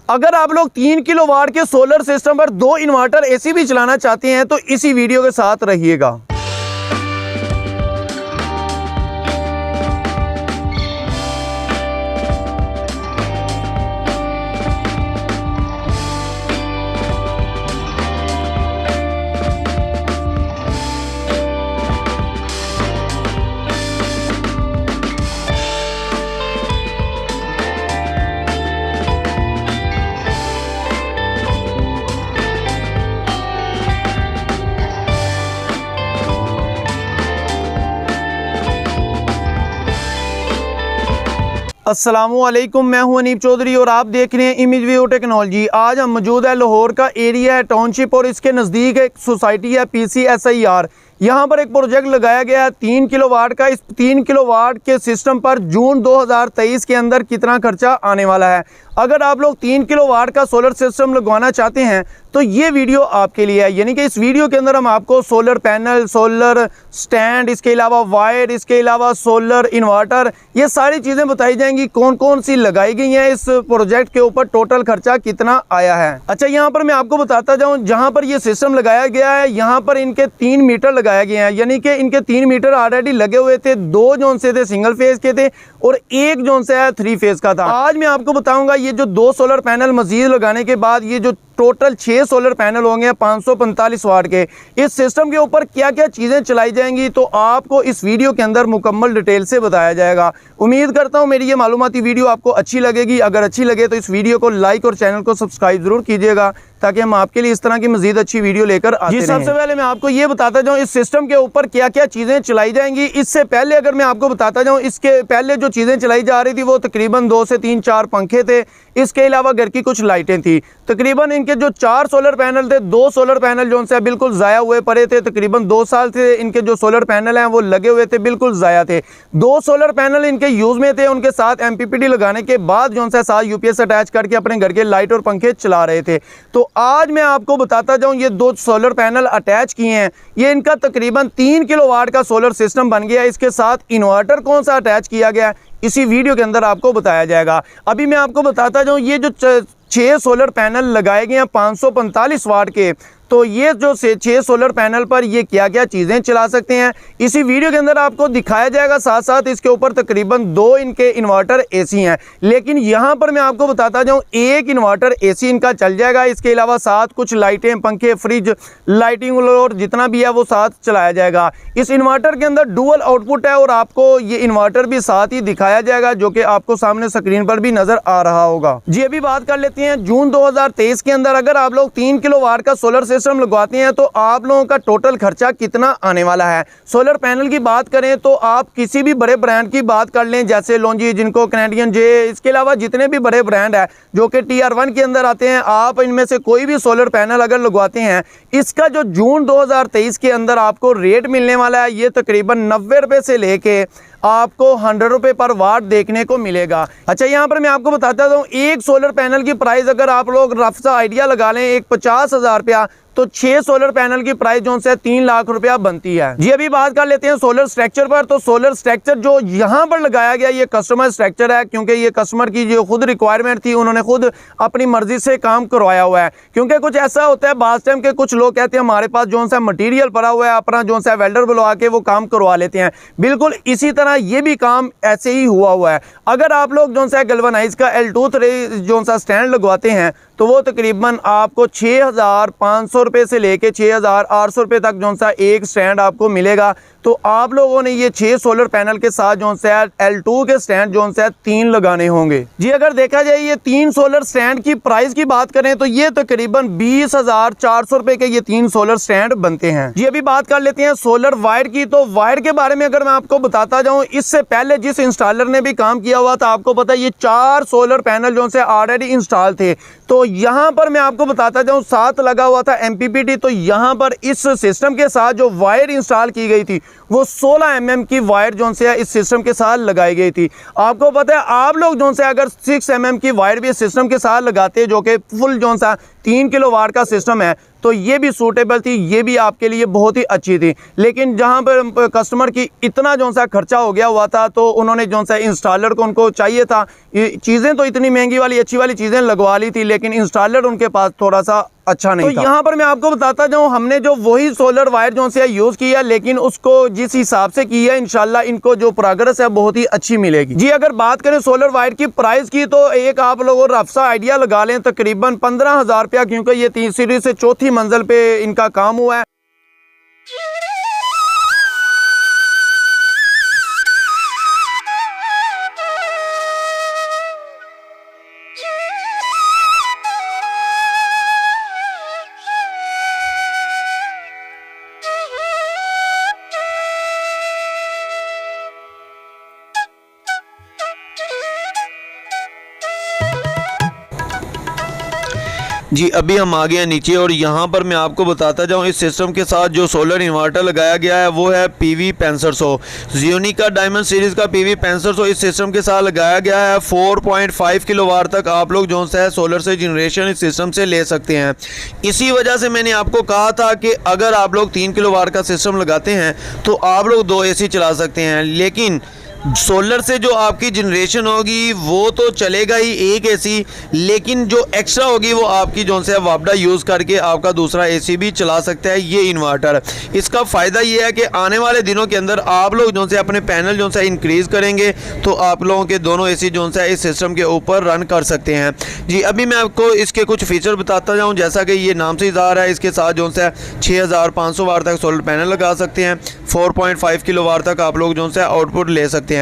अगर आप लोग 3 किलोवाट के सोलर सिस्टम पर 2 इन्वर्टर एसी भी चलाना चाहते हैं तो इसी वीडियो के साथ रहिएगा। अस्सलामुअलैकुम, मैं हूं अनीब चौधरी और आप देख रहे हैं इमेज व्यू टेक्नोलॉजी। आज हम मौजूद है लाहौर का एरिया है टाउनशिप और इसके नज़दीक एक सोसाइटी है PCSIR। यहाँ पर एक प्रोजेक्ट लगाया गया है 3 किलोवाट का। इस 3 किलोवाट के सिस्टम पर जून 2023 के अंदर कितना खर्चा आने वाला है। अगर आप लोग 3 किलोवाट का सोलर सिस्टम लगवाना चाहते हैं तो ये वीडियो आपके लिए है। यानी कि इस वीडियो के अंदर हम आपको सोलर पैनल, सोलर स्टैंड, इसके अलावा वायर, इसके अलावा सोलर इन्वर्टर, ये सारी चीज़ें बताई जाएंगी कौन कौन सी लगाई गई हैं, इस प्रोजेक्ट के ऊपर टोटल खर्चा कितना आया है। अच्छा, यहाँ पर मैं आपको बताता जाऊँ, जहाँ पर ये सिस्टम लगाया गया है यहाँ पर इनके 3 मीटर लगाया गया है। यानी कि इनके 3 मीटर ऑलरेडी लगे हुए थे। 2 जोन से थे सिंगल फेज के थे और 1 जोन से है 3 फेज का था। आज मैं आपको बताऊंगा ये जो 2 सोलर पैनल मजीद लगाने के बाद ये जो टोटल 6 सोलर पैनल होंगे 545 वाट के, इस सिस्टम के ऊपर क्या क्या चीज़ें चलाई जाएंगी तो आपको इस वीडियो के अंदर मुकम्मल डिटेल से बताया जाएगा। उम्मीद करता हूँ मेरी ये मालूमाती वीडियो आपको अच्छी लगेगी। अगर अच्छी लगे तो इस वीडियो को लाइक और चैनल को सब्सक्राइब जरूर कीजिएगा ताकि हम आपके लिए इस तरह की मजीद अच्छी वीडियो लेकर आते रहें। सबसे पहले मैं आपको ये बताता जाऊँ इस सिस्टम के ऊपर क्या क्या चीज़ें चलाई जाएंगी। इससे पहले अगर मैं आपको बताता जाऊँ, इसके पहले जो चीज़ें चलाई जा रही थी वो तकरीबन 2 से 3-4 पंखे थे। इसके अलावा घर की कुछ लाइटें थी। तकरीबन इनके जो 4 सोलर पैनल थे, 2 सोलर पैनल जो से बिल्कुल ज़ाया हुए पड़े थे। तकरीबन 2 साल से इनके जो सोलर पैनल हैं वो लगे हुए थे, बिल्कुल ज़ाया थे। 2 सोलर पैनल इनके यूज़ में थे। उनके साथ MPPT लगाने के बाद जो से साथ UPS अटैच करके अपने घर के लाइट और पंखे चला रहे थे। तो आज मैं आपको बताता जाऊँ, ये 2 सोलर पैनल अटैच किए हैं, ये इनका तकरीबन 3 किलोवाट का सोलर सिस्टम बन गया। इसके साथ इन्वर्टर कौन सा अटैच किया गया इसी वीडियो के अंदर आपको बताया जाएगा। अभी मैं आपको बताता जाऊँ, ये जो 6 सोलर पैनल लगाए गए हैं 545 वाट के, तो ये जो 6 सोलर पैनल पर ये क्या क्या चीज़ें चला सकते हैं इसी वीडियो के अंदर आपको दिखाया जाएगा। साथ साथ इसके ऊपर तकरीबन 2 इनके इन्वर्टर AC हैं। लेकिन यहाँ पर मैं आपको बताता जाऊँ 1 इन्वर्टर AC इनका चल जाएगा। इसके अलावा साथ कुछ लाइटें, पंखे, फ्रिज, लाइटिंग और जितना भी है वो साथ चलाया जाएगा। इस इन्वर्टर के अंदर डुअल आउटपुट है और आपको ये इन्वर्टर भी साथ ही दिखाया जाएगा जो कि आपको सामने स्क्रीन पर भी नजर आ रहा होगा। जी, अभी बात कर लेते हैं जून 2023 के अंदर अगर आप लोग 3 किलोवाट का सोलर सिस्टम लगवाते हैं तो आप लोगों का टोटल खर्चा कितना आने वाला है। सोलर पैनल की बात करें तो आप किसी भी बड़े ब्रांड की बात कर लें, जैसे लॉन्जी, जिनको, कैनेडियन जे, इसके अलावा जितने भी बड़े ब्रांड है जो कि TR1 के अंदर आते हैं, आप इनमें से कोई भी सोलर पैनल अगर लगवाते हैं, इसका जो जून 2023 के अंदर आपको रेट मिलने वाला है ये तकरीबन 90 रुपये से लेके आपको 100 रुपये पर वाट देखने को मिलेगा। अच्छा, यहाँ पर मैं आपको बताता हूँ एक सोलर पैनल की प्राइस अगर आप लोग रफ सा आइडिया लगा लें, एक 50,000 रुपया, तो 6 सोलर पैनल की प्राइस जो से 3 लाख रुपया बनती है। जी, अभी बात कर लेते हैं सोलर स्ट्रक्चर पर। तो सोलर स्ट्रक्चर जो यहाँ पर लगाया गया ये कस्टमर स्ट्रक्चर है, क्योंकि ये कस्टमर की जो खुद रिक्वायरमेंट थी, उन्होंने खुद अपनी मर्जी से काम करवाया हुआ है। क्योंकि कुछ ऐसा होता है बास टाइम के कुछ लोग कहते हैं हमारे पास जो सा मटीरियल पड़ा हुआ है, अपना जो सा वेल्डर बुलवा के वो काम करवा लेते हैं। बिल्कुल इसी तरह ये भी काम ऐसे ही हुआ है। अगर आप लोग जो सा गैल्वेनाइज का L2-3 जो सा स्टैंड लगवाते हैं तो वो तकरीबन आपको 6,500 रुपये से लेके 6,800 रुपये तक जो सा एक स्टैंड आपको मिलेगा। तो आप लोगों ने ये 6 सोलर पैनल के साथ जो सा L2 के स्टैंड जो सा 3 लगाने होंगे। जी, अगर देखा जाए ये 3 सोलर स्टैंड की प्राइस की बात करें तो ये तकरीबन 20,400 रुपये के ये 3 सोलर स्टैंड बनते हैं। जी, अभी बात कर लेते हैं सोलर वायर की। तो वायर के बारे में अगर मैं आपको बताता जाऊँ, इससे पहले जिस इंस्टॉलर ने भी काम किया हुआ था, आपको पता है ये 4 सोलर पैनल जो से ऑलरेडी इंस्टॉल थे। तो यहाँ पर मैं आपको बताता जाऊँ साथ लगा हुआ था MPPT। तो यहाँ पर इस सिस्टम के साथ जो वायर इंस्टॉल की गई थी वो 16 mm की वायर जो से इस सिस्टम के साथ लगाई गई थी। आपको पता है आप लोग जो से अगर 6 mm की वायर भी इस सिस्टम के साथ लगाते हैं, जो कि फुल जो सा 3 किलोवाट का सिस्टम है, तो ये भी सूटेबल थी, ये भी आपके लिए बहुत ही अच्छी थी। लेकिन जहाँ पर कस्टमर की इतना जो सा खर्चा हो गया हुआ था, तो उन्होंने जो सा इंस्टॉलर को उनको चाहिए था, चीज़ें तो इतनी महंगी वाली अच्छी वाली चीज़ें लगवा ली थी, लेकिन इंस्टॉलर उनके पास थोड़ा सा अच्छा नहीं था। यहाँ पर मैं आपको बताता जाऊँ, हमने जो वही सोलर वायर जो से यूज़ किया, लेकिन उसको जिस हिसाब से किया है, इंशाल्लाह इनको जो प्रोग्रेस है बहुत ही अच्छी मिलेगी जी। अगर बात करें सोलर वायर की प्राइस की, तो एक आप लोगों रफ सा आइडिया लगा लें, तकरीबन 15,000 रुपया, क्योंकि ये तीसरी से चौथी मंजिल पे इनका काम हुआ है। जी अभी हम आ गए हैं नीचे और यहाँ पर मैं आपको बताता जाऊँ, इस सिस्टम के साथ जो सोलर इन्वर्टर लगाया गया है वो है PV 6500 ज़ियोनी का डायमंड सीरीज़ का PV 6500 इस सिस्टम के साथ लगाया गया है। 4.5 किलोवाट तक आप लोग जो है सोलर से जनरेशन इस सिस्टम से ले सकते हैं। इसी वजह से मैंने आपको कहा था कि अगर आप लोग 3 किलोवाट का सिस्टम लगाते हैं तो आप लोग 2 AC चला सकते हैं, लेकिन सोलर से जो आपकी जनरेशन होगी वो तो चलेगा ही एक एसी, लेकिन जो एक्स्ट्रा होगी वो आपकी जो से वापडा यूज़ करके आपका दूसरा एसी भी चला सकता है ये इन्वर्टर। इसका फ़ायदा ये है कि आने वाले दिनों के अंदर आप लोग जो से अपने पैनल जो से इंक्रीज़ करेंगे तो आप लोगों के दोनों एसी जो है इस सिस्टम के ऊपर रन कर सकते हैं जी। अभी मैं आपको इसके कुछ फीचर बताता जाऊँ, जैसा कि ये नाम से इज़हार है, इसके साथ जो है 6500 वाट तक सोलर पैनल लगा सकते हैं, 4.5 किलोवाट तक आप लोग जो है आउटपुट ले सकते हैं।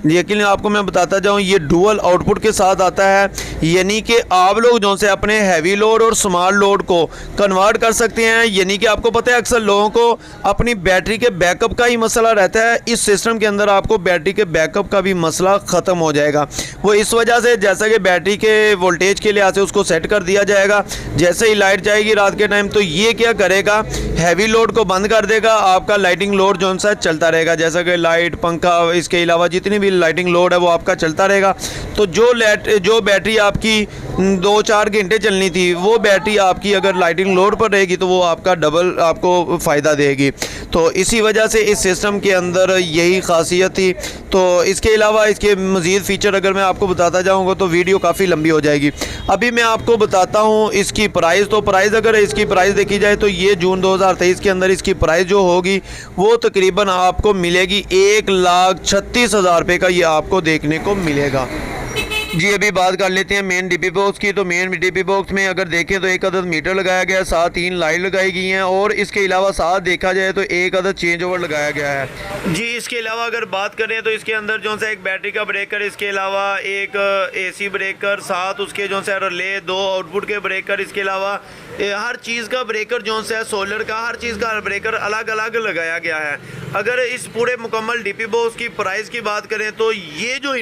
लेकिन आपको मैं बताता जाऊं, ये डुअल आउटपुट के साथ आता है, यानी कि आप लोग जो से अपने हैवी लोड और स्मॉल लोड को कन्वर्ट कर सकते हैं। यानी कि आपको पता है अक्सर लोगों को अपनी बैटरी के बैकअप का ही मसला रहता है, इस सिस्टम के अंदर आपको बैटरी के बैकअप का भी मसला ख़त्म हो जाएगा। वो इस वजह से जैसा कि बैटरी के वोल्टेज के लिहाज से उसको सेट कर दिया जाएगा, जैसे ही लाइट जाएगी रात के टाइम तो ये क्या करेगा, हैवी लोड को बंद कर देगा, आपका लाइटिंग लोड जो है चलता रहेगा, जैसा कि लाइट पंखा इसके अलावा जितनी भी लाइटिंग लोड है वो आपका चलता रहेगा। तो जो बैटरी आपकी 2-4 घंटे चलनी थी वो बैटरी आपकी अगर लाइटिंग लोड पर रहेगी तो वो आपका डबल आपको फ़ायदा देगी। तो इसी वजह से इस सिस्टम के अंदर यही खासियत थी। तो इसके अलावा इसके मज़ीद फ़ीचर अगर मैं आपको बताता जाऊँगा तो वीडियो काफ़ी लंबी हो जाएगी। अभी मैं आपको बताता हूँ इसकी प्राइस। तो प्राइस अगर इसकी प्राइस देखी जाए तो ये जून 2023 के अंदर इसकी प्राइस जो होगी वो तकरीबन आपको मिलेगी 1,36,000 रुपये का, ये आपको देखने को मिलेगा जी। अभी बात कर लेते हैं मेन डीपी बॉक्स की। तो मेन डीपी बॉक्स में अगर देखें तो एक अदद मीटर लगाया गया है, साथ 3 लाइट लगाई गई हैं और इसके अलावा साथ देखा जाए तो एक अदद चेंज ओवर लगाया गया है जी। इसके अलावा अगर बात करें तो इसके अंदर जो है एक बैटरी का ब्रेकर, इसके अलावा एक AC ब्रेकर, साथ उसके जो है रिले, 2 आउटपुट के ब्रेकर, इसके अलावा हर चीज़ का ब्रेकर जो है सोलर का हर चीज़ का ब्रेकर अलग अलग लगाया गया है। अगर इस पूरे मुकम्मल डीपी बॉक्स की प्राइस की बात करें तो ये जो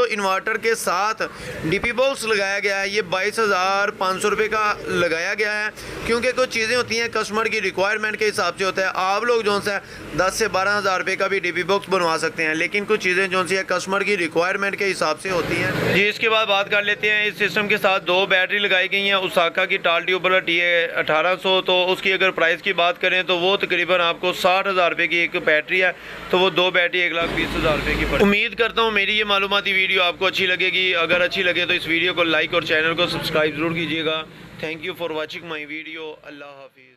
इन्वर्टर के साथ डीपी बॉक्स लगाया गया है ये 22,500 रुपये का लगाया गया है, क्योंकि कुछ चीज़ें होती हैं कस्टमर की रिक्वायरमेंट के हिसाब से होता है। आप लोग जो है 10 से 12,000 रुपये का भी डीपी बॉक्स बनवा सकते हैं, लेकिन कुछ चीज़ें जो है कस्टमर की रिक्वायरमेंट के हिसाब से होती हैं जी। इसके बाद बात कर लेते हैं, इस सिस्टम के साथ 2 बैटरी लगाई गई हैं, उसाका की टाल ट्यूबर TA1800। तो उसकी अगर प्राइस की बात करें तो वो तकरीबन आपको 60,000 रुपये की एक बैटरी है, तो वो 2 बैटरी 1,20,000 रुपये की पड़ेगी। उम्मीद करता हूँ मेरी ये मालूमाती वीडियो आपको अच्छी लगेगी। अगर अच्छी लगे तो इस वीडियो को लाइक और चैनल को सब्सक्राइब ज़रूर कीजिएगा। Thank you for watching my video. अल्लाह हाफिज़।